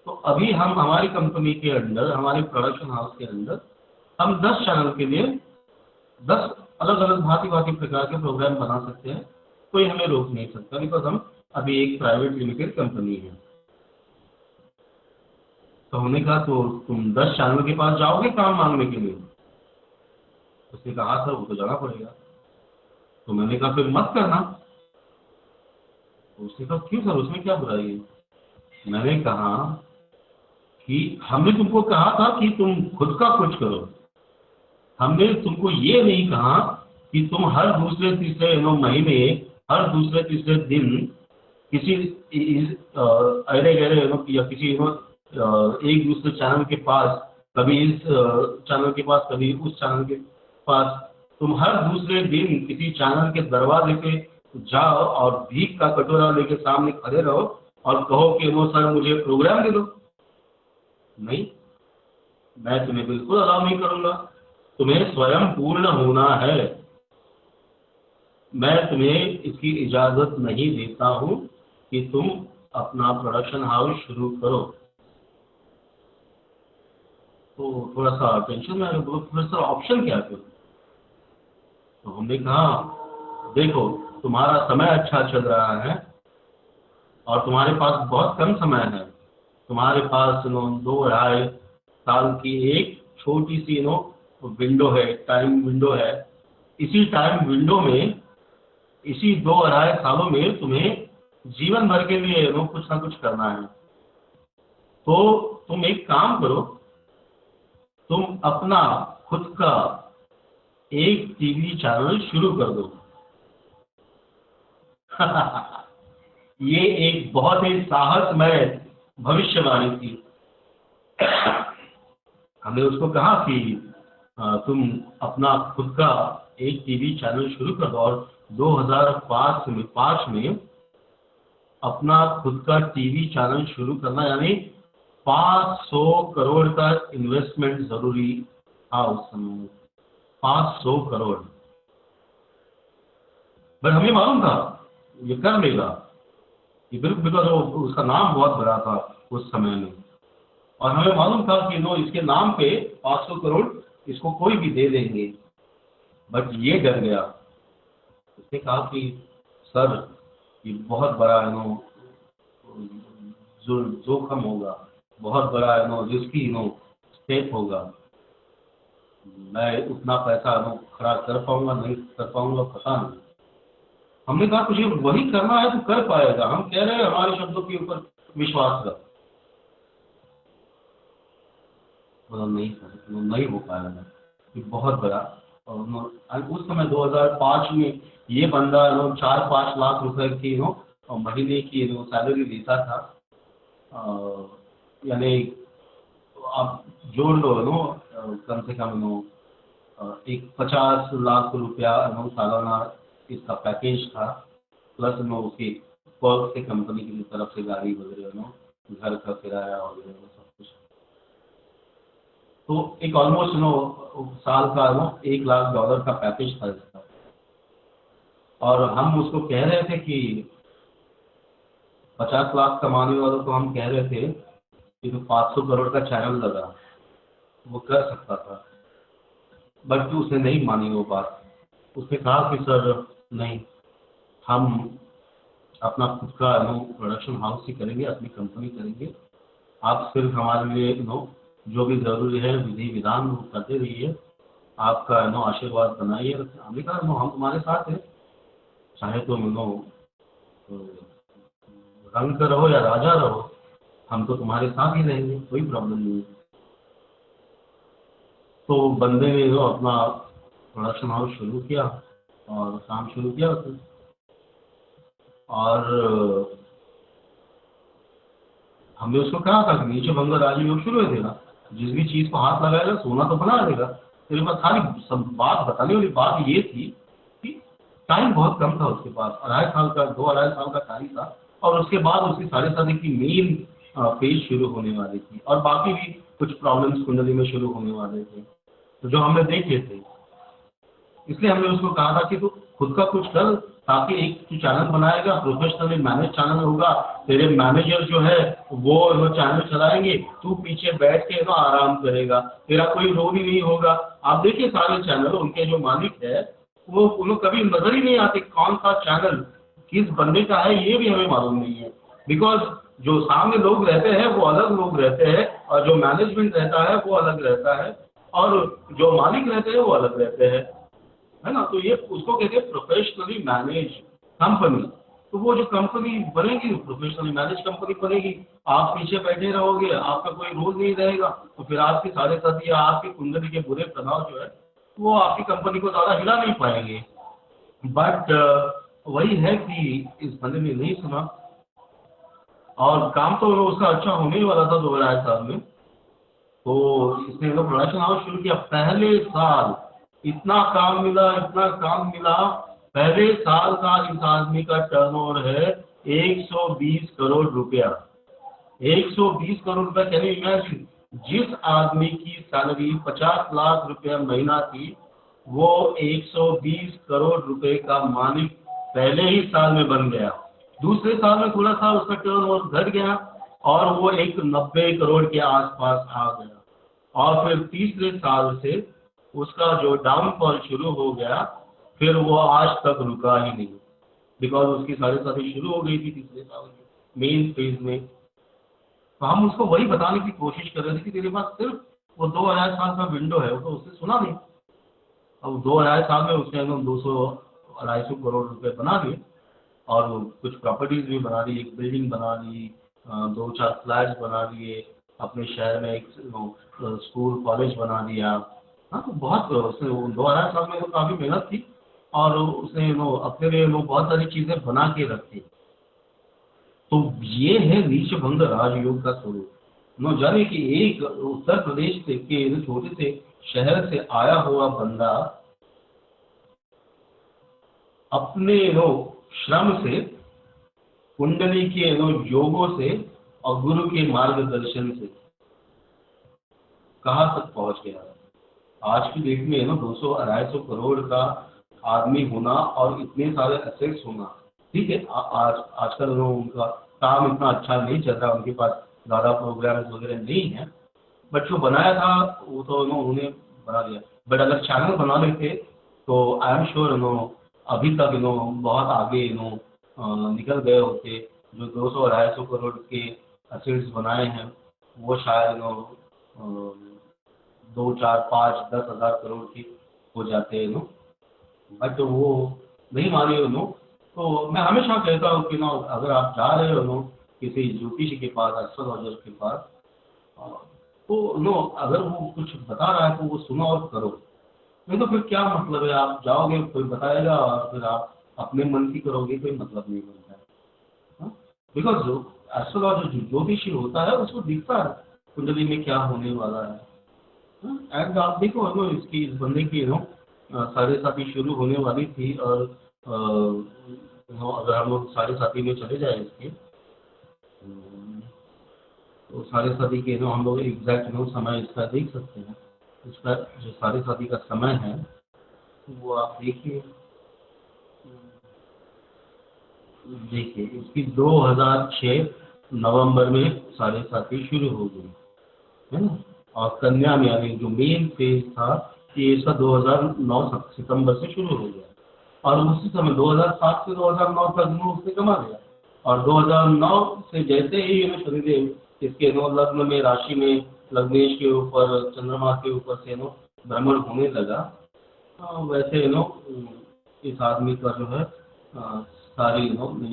S1: तो अभी हम हमारी कंपनी के अंदर, हमारे प्रोडक्शन हाउस के अंदर हम 10 चैनल के लिए 10 अलग अलग भांति भांति प्रकार के प्रोग्राम बना सकते हैं। कोई हमें रोक नहीं सकता, बिकॉज हम अभी एक प्राइवेट लिमिटेड कंपनी है। तो हमने कहा तो तुम 10 चैनल के पास जाओगे काम मांगने के लिए? उसने कहा सर वो तो जाना पड़ेगा। तो मैंने कहा फिर मत करना। तो उसने कहा क्यों सर, उसमें क्या बुराई है? मैंने कहा कि हमने तुमको कहा था कि तुम खुद का कुछ करो, हमने तुमको ये नहीं कहा कि तुम हर दूसरे तीसरे महीने, हर दूसरे तीसरे दिन किसी अरे गहरे या किसी एक दूसरे चैनल के पास, कभी इस चैनल के पास, कभी उस चैनल के पास, तुम हर दूसरे दिन किसी चैनल के दरवाजे पे जाओ और भीख का कटोरा लेके सामने खड़े रहो और कहो कि सर मुझे प्रोग्राम दे दो। नहीं, मैं तुम्हें बिल्कुल अलाउ नहीं करूंगा। तुम्हें स्वयं पूर्ण होना है। मैं तुम्हें इसकी इजाजत नहीं देता हूं कि तुम अपना प्रोडक्शन हाउस शुरू करो। तो थोड़ा सा टेंशन में बोलो थोड़ा सा ऑप्शन क्या है? तो हमने कहा देखो, तुम्हारा समय अच्छा चल रहा है और तुम्हारे पास बहुत कम समय है। तुम्हारे पास 2-2.5 साल की एक छोटी सी विंडो है, टाइम विंडो है। इसी टाइम विंडो में, इसी 2-2.5 सालों में तुम्हें जीवन भर के लिए कुछ ना कुछ करना है। तो तुम एक काम करो, तुम अपना खुद का एक टीवी चैनल शुरू कर दो। ये एक बहुत ही साहसमय भविष्यवाणी थी। हमने उसको कहा कि तुम अपना खुद का एक टीवी चैनल शुरू कर दो और 2005 में अपना खुद का टीवी चैनल शुरू करना, यानी 500 करोड़ का इन्वेस्टमेंट जरूरी था उस समय। 500 करोड़। बट हमें मालूम था ये कर लेगा, ये बिल्कुल, बिकॉज उसका नाम बहुत बड़ा था उस समय में और हमें मालूम था कि इसके नाम पे 500 करोड़ इसको कोई भी दे देंगे। बट ये डर गया। उसने कहा कि सर ये बहुत बड़ा जोखम होगा, बहुत बड़ा रिस्की स्टेप होगा। मैं उतना पैसा खड़ा कर पाऊंगा नहीं कर पाऊंगा पता नहीं। हमने कहा तुझे वही करना है तो कर पाएगा, हम कह रहे हैं हमारे शब्दों के ऊपर विश्वास कर। नहीं सर, नहीं हो पाएगा, ये बहुत बड़ा। और उस समय 2005 में ये बंदा 4-5 लाख रुपए की और महीने की सैलरी देता था। यानी आप जोड़ लो कम से कम एक 50 लाख रुपया सालाना इसका पैकेज था, प्लस उसकी पर्क से कंपनी की तरफ से गाड़ी वगैरह, घर का किराया वगैरह सब कुछ। तो एक ऑलमोस्ट साल का $1 लाख का पैकेज था इसका। और हम उसको कह रहे थे कि 50 लाख कमाने वालों को हम कह रहे थे कि तो 500 करोड़ का चैनल लगा, वो कर सकता था, बट उसने नहीं मानी वो बात। उसने कहा कि सर नहीं, हम अपना खुद का प्रोडक्शन हाउस ही करेंगे, अपनी कंपनी करेंगे, आप सिर्फ हमारे लिए जो भी ज़रूरी है विधि विधान वो करते रहिए, आपका आशीर्वाद बनाइए। हमने कहा हम तुम्हारे साथ हैं, चाहे तुम रंग का रहो या राजा रहो, हम तो तुम्हारे साथ ही रहेंगे, कोई प्रॉब्लम नहीं है। तो बंदे ने अपना प्रोडक्शन हाउस शुरू किया और काम शुरू किया उसने। और हमने उसको कहा था कि नीचे भंग राजयोग शुरू है तेरा, जिस भी चीज़ को हाथ लगाएगा सोना तो बना देगा। तेरे पास खाली सब बात बताने वाली बात ये थी कि टाइम बहुत कम था उसके पास, 2.5 साल का 2-2.5 साल का टाइम था, और उसके बाद उसकी साढ़े शादी की मेन फेज शुरू होने वाली थी, और बाकी भी कुछ प्रॉब्लम्स कुंडली में शुरू होने वाले थे, तो जो हमने देखे थे। इसलिए हमने उसको कहा था कि तू खुद का कुछ कर, ताकि एक तू चैनल बनाएगा, प्रोफेशनली मैनेज चैनल होगा, तेरे मैनेजर जो है वो चैनल चलाएंगे, तू पीछे बैठ के आराम करेगा, तेरा कोई रोल ही नहीं होगा। आप देखिए सारे चैनल उनके जो मालिक है वो उन्हें कभी नजर ही नहीं आते कौन सा चैनल किस बंदे का है, ये भी हमें मालूम नहीं है। बिकॉज जो सामने लोग रहते हैं वो अलग लोग रहते हैं, और जो मैनेजमेंट रहता है वो अलग रहता है, और जो मालिक रहते हैं वो अलग रहते हैं, है ना। तो ये उसको कहते हैं प्रोफेशनली मैनेज कंपनी। तो वो जो कंपनी बनेगी प्रोफेशनली मैनेज कंपनी बनेगी, आप पीछे बैठे रहोगे, आपका कोई रोल नहीं रहेगा, तो फिर आपके सारे साथी या आपकी कुंडली के बुरे प्रभाव जो है वो आपकी कंपनी को ज़्यादा हिला नहीं पाएंगे। बट वही है कि इस बंदे ने नहीं सुना, और काम तो उसका अच्छा होने ही वाला था 2-2.5 साल में। तो इसने प्रोडक्शन हाउस शुरू किया, पहले साल इतना काम मिला, इतना काम मिला। पहले साल का इस आदमी का टर्नओवर है 120 करोड़ रुपया। 120 करोड़ रुपया, कैन यू इमेजिन? जिस आदमी की सैलरी 50 लाख रुपया महीना थी, वो 120 करोड़ रुपए का मालिक पहले ही साल में बन गया। दूसरे साल में थोड़ा सा उसका टर्नओवर घट गया, और वो एक 90 करोड़ के आसपास आ गया। और फिर तीसरे साल से उसका जो डाउनफॉल शुरू हो गया, फिर वो आज तक रुका ही नहीं, बिकॉज उसकी सारी शादी शुरू हो गई थी तीसरे साल में मेन फेज में। तो हम उसको वही बताने की कोशिश कर रहे थे कि तेरे पास सिर्फ वो 2-2.5 साल का विंडो है, वो तो उसने सुना नहीं। अब 2-2.5 साल में उसने 200-250 करोड़ रुपए बना लिए, और कुछ प्रॉपर्टीज भी बना ली, एक बिल्डिंग बना ली, 2-4 फ्लैट्स बना लिए, अपने शहर में एक स्कूल कॉलेज बना दिया। हाँ, तो बहुत उसने 2-2.5 साल में तो काफ़ी मेहनत की, और उसने अपने लिए बहुत सारी चीज़ें बना के रखी। तो ये है नीचभंग राजयोग का स्वरूप। जाने कि एक उत्तर प्रदेश से के छोटे से शहर से आया हुआ बंदा अपने श्रम से, कुंडली के योगों से, और गुरु के मार्गदर्शन से कहाँ तक पहुंच गया। आज की डेट में 200-250 करोड़ का आदमी होना और इतने सारे एसेट्स होना, ठीक है। आज आजकल उनका काम इतना अच्छा नहीं चल रहा, उनके पास ज़्यादा प्रोग्राम्स वगैरह नहीं है, बट जो बनाया था वो तो उन्होंने बना दिया। बट अगर चैनल बना लेते तो आई एम श्योर अभी तक बहुत आगे निकल गए होते। जो 200-250 करोड़ के एसेट्स बनाए हैं वो शायद 2, 4, 5, 10 हज़ार करोड़ की हो जाते हैं बट वो नहीं माने तो मैं हमेशा कहता हूँ कि अगर आप जा रहे हो किसी ज्योतिषी के पास, एस्ट्रोलॉजर के पास, तो अगर वो कुछ बता रहा है तो वो सुनो और करो, नहीं तो फिर क्या मतलब है? आप जाओगे, कोई बताएगा, और फिर आप अपने मन की करोगे, कोई मतलब नहीं बनता है। बिकॉज जो एस्ट्रोलॉजर जो ज्योतिषी होता है उसको दिखता है कुंडली में क्या होने वाला है। एंड आप देखो इसकी इस बंदे की साढ़े साथी शुरू होने वाली थी, और अगर हम लोग साढ़े साथी में चले जाए इसके, तो साढ़े साथी के हम लोग एग्जैक्ट समय इसका देख सकते हैं। इसका जो साढ़े साथी का समय है वो आप देखिए, देखिए इसकी 2006 नवंबर में 7.5 शुरू हो गई है ना। और कन्या में यानी जो मेन फेज था ये इसका 2009 सितंबर से शुरू हो गया और उसी समय 2007 से 2009 तक में उसने कमा लिया। और 2009 से जैसे ही शनिदेव इसके लग्न में राशि में लग्नेश के ऊपर चंद्रमा के ऊपर से भ्रमण होने लगा। वैसे इस आदमी का जो है सारी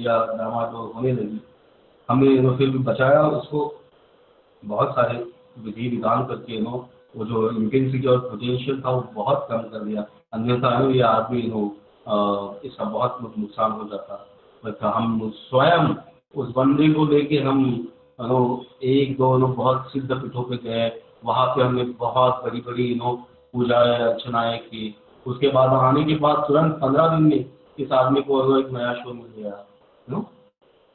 S1: या डामाडोल होने लगी। हमने फिर भी बचाया उसको बहुत सारे विधि विधान करके वो जो इंटेंसिटी और पोटेंशियल था वो बहुत कम कर दिया। अन्यथा ये आदमी इसका बहुत नुकसान हो जाता। तो हम स्वयं उस बंदे को लेके हम एक दो बहुत सिद्ध पीठों पे गए। वहाँ पे हमने बहुत बड़ी बड़ी पूजाएं अर्चनाएं की। उसके बाद आने के बाद तुरंत 15 दिन में इस आदमी को एक नया शो मिल गया।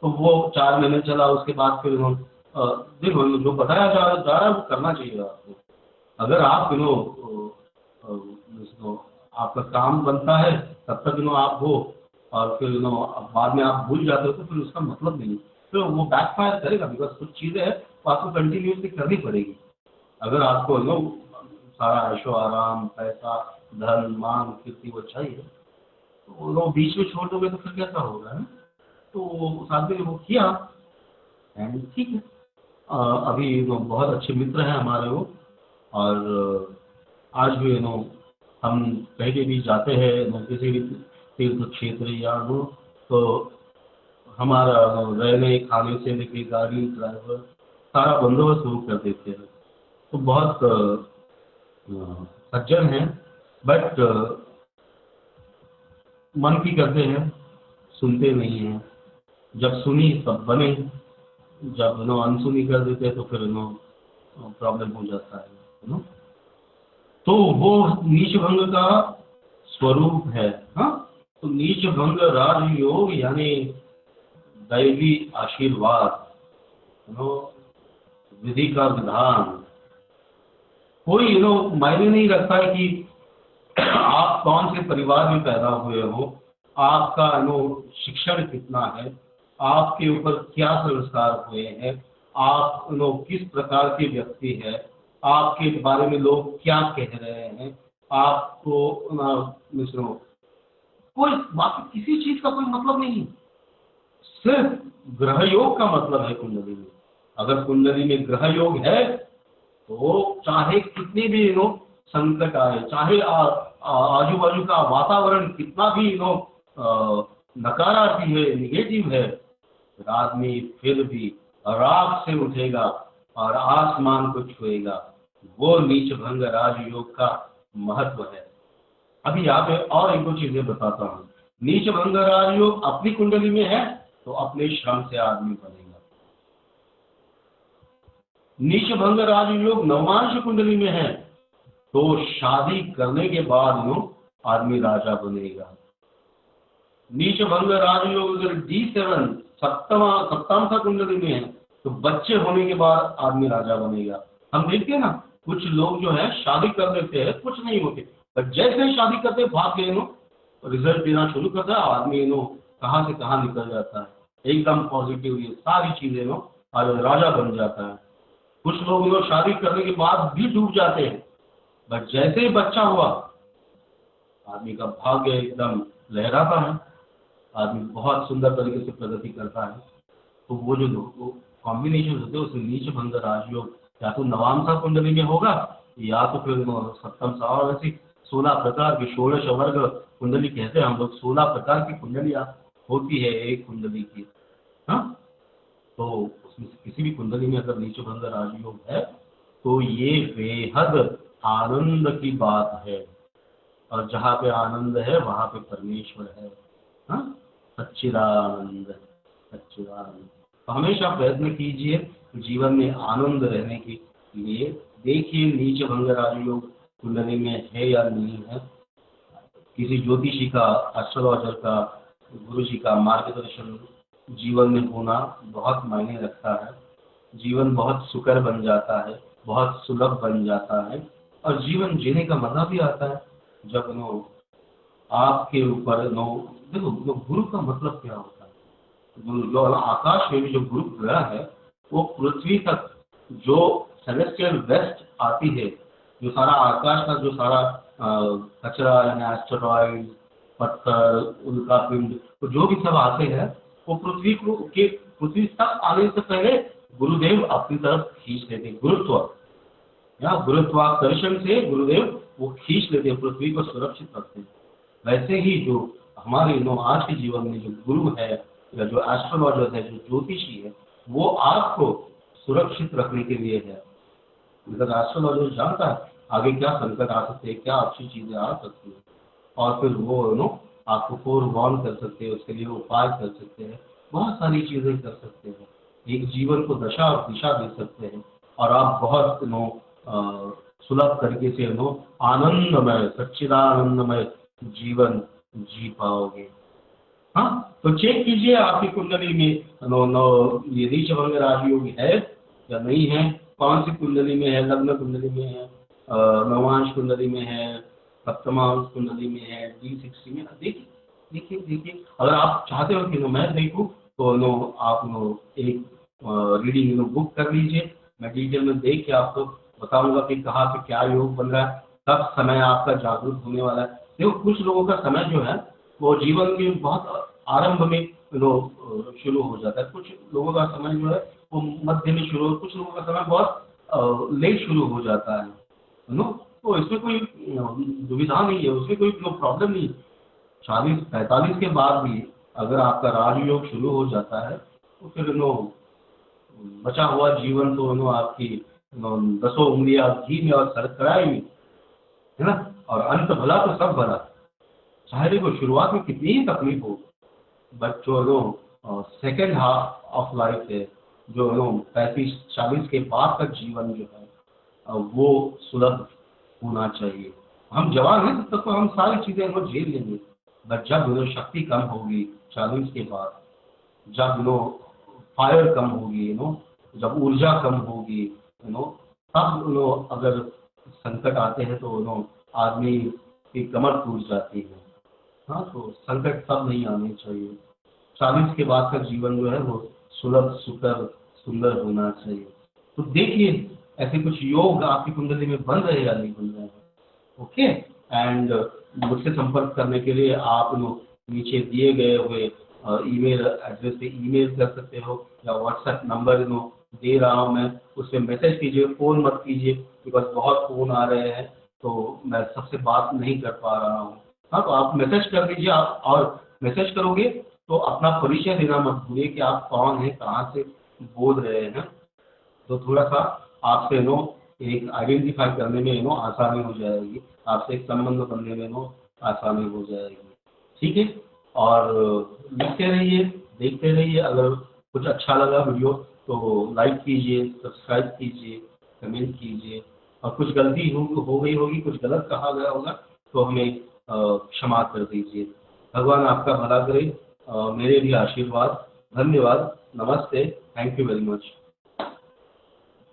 S1: तो वो 4 महीने चला। उसके बाद फिर देखो जो बताया जा रहा है वो करना चाहिए आपको। अगर आप आपका काम बनता है तब तक आप हो और फिर बाद में आप भूल जाते हो तो फिर उसका मतलब नहीं। तो वो बैकफायर करेगा बिकॉज कुछ चीज़ें हैं तो आपको कंटिन्यूसली करनी पड़ेगी। अगर आपको सारा ऐशो आराम पैसा धन मान कीर्ति वो चाहिए तो वो बीच में छोड़ दोगे तो फिर कैसा होगा है। तो उस आदमी ने वो किया एंड ठीक है। अभी बहुत अच्छे मित्र हैं हमारे वो। और आज भी हम कहीं भी जाते हैं किसी भी तीर्थ क्षेत्र या तो हमारा रहने खाने से लेके गाड़ी ड्राइवर सारा बंदोबस्त वो कर देते हैं। तो बहुत सज्जन हैं बट मन की करते हैं सुनते नहीं हैं। जब सुनी तब बने जब अनसुनी कर देते हैं तो फिर प्रॉब्लम हो जाता है। तो वो नीच भंग का स्वरूप है। हाँ तो नीच भंग राजयोग यानी दैवी आशीर्वाद विधि का विधान। कोई मायने नहीं रखता है कि आप कौन से परिवार में पैदा हुए हो आपका शिक्षण कितना है आपके ऊपर क्या संस्कार हुए हैं आप किस प्रकार के व्यक्ति हैं आपके बारे में लोग क्या कह रहे हैं आपको कोई बाकी किसी चीज का कोई मतलब नहीं। सिर्फ ग्रह योग का मतलब है कुंडली में। अगर कुंडली में ग्रह योग है तो चाहे कितने भी संकट आए चाहे आजू बाजू का वातावरण कितना भी नकारात्मक है निगेटिव है आदमी फिर भी राग से उठेगा और आसमान को छुएगा। वो नीच भंग राजयोग का महत्व है। अभी यहाँ पे और एक दो चीजें बताता हूँ। नीच भंग राजयोग अपनी कुंडली में है तो अपने श्रम से आदमी बनेगा। नीच भंग राजयोग नवमांश कुंडली में है तो शादी करने के बाद आदमी राजा बनेगा। नीच भंग राजयोग अगर D7 सप्तम कुंडली में है तो बच्चे होने के बाद आदमी राजा बनेगा। हम देखते हैं ना कुछ लोग जो है शादी कर लेते हैं कुछ नहीं होते पर जैसे ही शादी करते भाग गए रिजल्ट देना शुरू करता है आदमी कहाँ से कहाँ निकल जाता है एकदम पॉजिटिव ये सारी चीजें आज राजा बन जाता है। कुछ लोग शादी करने के बाद भी डूब जाते हैं बट जैसे ही बच्चा हुआ आदमी का भाग्य एकदम लहराता है आदमी बहुत सुंदर तरीके से प्रगति करता है। तो वो जो कॉम्बिनेशन होते हैं उसमें नीच भंग राजयोग या तो नवांसा कुंडली में होगा या तो फिर सप्तम सा और ऐसी 16 प्रकार की षोडश वर्ग कुंडली कहते हैं हम लोग। 16 प्रकार की कुंडलियाँ होती है एक कुंडली की। हाँ तो उसमें से किसी भी कुंडली में अगर नीच भंग राजयोग है तो ये बेहद आनंद की बात है और जहाँ पे आनंद है वहाँ पे परमेश्वर है। हाँ सच्चिदानंद सच्चिदानंद। तो हमेशा प्रयत्न कीजिए जीवन में आनंद रहने के लिए। देखिए नीच भंग राजयोग कुंडली में है या नहीं है। किसी ज्योतिषी का एस्ट्रोलॉजर का गुरु जी का मार्गदर्शन जीवन में होना बहुत मायने रखता है। जीवन बहुत सुकर बन जाता है बहुत सुलभ बन जाता है और जीवन जीने का मजा भी आता है जब आपके ऊपर देखो गुरु का मतलब क्या होता है। जो आकाश में भी जो गुरु ग्रह है वो पृथ्वी तक जो सेलेस्टियल वेस्ट आती है, जो सारा आकाश का जो सारा कचरा यानी एस्टेरॉइड, पत्थर, उल्का पिंड, तो जो भी सब आते हैं वो पृथ्वी तक आने से पहले गुरुदेव अपनी तरफ खींच लेते, गुरुत्व या गुरुत्वाकर्षण से गुरुदेव वो खींच लेते हैं, पृथ्वी को सुरक्षित रखते हैं। वैसे ही जो हमारे आज के जीवन में जो गुरु है या जो एस्ट्रोलॉजर है, जो ज्योतिषी है, वो आपको सुरक्षित रखने के लिए है। बिकॉज एस्ट्रोलॉजर जानता है आगे क्या संकट आ सकते हैं, क्या अच्छी चीजें आ सकती है, और फिर वो आपको फोरवॉर्न कर सकते हैं, उसके लिए उपाय कर सकते हैं, बहुत सारी चीजें कर सकते हैं, एक जीवन को दशा और दिशा दे सकते हैं, और आप बहुत सुलभ तरीके से आनंदमय सच्चिदानंदमय जीवन जी पाओगे। हाँ, तो चेक कीजिए आपकी कुंडली में ये नीचभंग राजयोग है या नहीं है, कौन सी कुंडली में है, लग्न कुंडली में है, नवांश कुंडली में है, सप्तमांश कुंडली में है, D60 में। देखिए अगर आप चाहते हो कि मैं देखूं तो आप एक रीडिंग बुक कर लीजिए, मैं डिटेल में देख के आपको बताऊंगा कि कहाँ पे क्या योग बन रहा है, कब समय आपका जागरूक होने वाला है। देखो कुछ लोगों का समय जो है वो जीवन के बहुत आरंभ में शुरू हो जाता है, कुछ लोगों का समय जो है वो मध्य में शुरू, कुछ लोगों का समय बहुत लेट शुरू हो जाता है तो इसमें कोई दुविधा नहीं है, उसमें कोई प्रॉब्लम नहीं। 40-45 के बाद भी अगर आपका राजयोग शुरू हो जाता है तो फिर बचा हुआ जीवन तो आपकी 10 उंगलियां घी में और सरकराई में, है ना, और अंत भला तो सब भला। चाहे देखो शुरुआत में कितनी ही तकलीफ हो, बट जो सेकेंड हाफ ऑफ लाइफ है, जो 35-40 के बाद का जीवन जो है वो सुलभ होना चाहिए। हम जवान हैं तब तक तो हम सारी चीजें झेल लेंगे, बट जब शक्ति कम होगी 40 के बाद, जब फायर कम होगी, जब ऊर्जा कम होगी, तब अगर संकट आते हैं तो आदमी की कमर टूट जाती है। हाँ, तो संकट तब नहीं आने चाहिए। 40 के बाद का जीवन जो है वो सुलभ सुकर सुंदर होना चाहिए। तो देखिए ऐसे कुछ योग आपकी कुंडली में बन रहे या नहीं बन रहे हैं। ओके, एंड मुझसे संपर्क करने के लिए आप नीचे दिए गए हुए ईमेल एड्रेस पे ईमेल कर सकते हो, या व्हाट्सएप नंबर दे रहा हूँ मैं, उस पर मैसेज कीजिए, फ़ोन मत कीजिए, बिकॉज बहुत फ़ोन आ रहे हैं तो मैं सबसे बात नहीं कर पा रहा हूँ। हाँ, तो आप मैसेज कर दीजिए, आप और मैसेज करोगे तो अपना परिचय देना मत भूलिए कि आप कौन हैं, कहाँ से बोल रहे हैं, तो थोड़ा सा आपसे एक आइडेंटिफाई करने में आसानी हो जाएगी, आपसे एक संबंध बनने में आसानी हो जाएगी। ठीक है, और लिखते रहिए, देखते रहिए, अगर कुछ अच्छा लगा वीडियो तो लाइक कीजिए, सब्सक्राइब कीजिए, कमेंट कीजिए, और कुछ गलती हो गई होगी, कुछ गलत कहा गया होगा तो हमें क्षमा कर दीजिए। भगवान आपका भला करे, मेरे भी आशीर्वाद। धन्यवाद, नमस्ते, थैंक यू वेरी मच।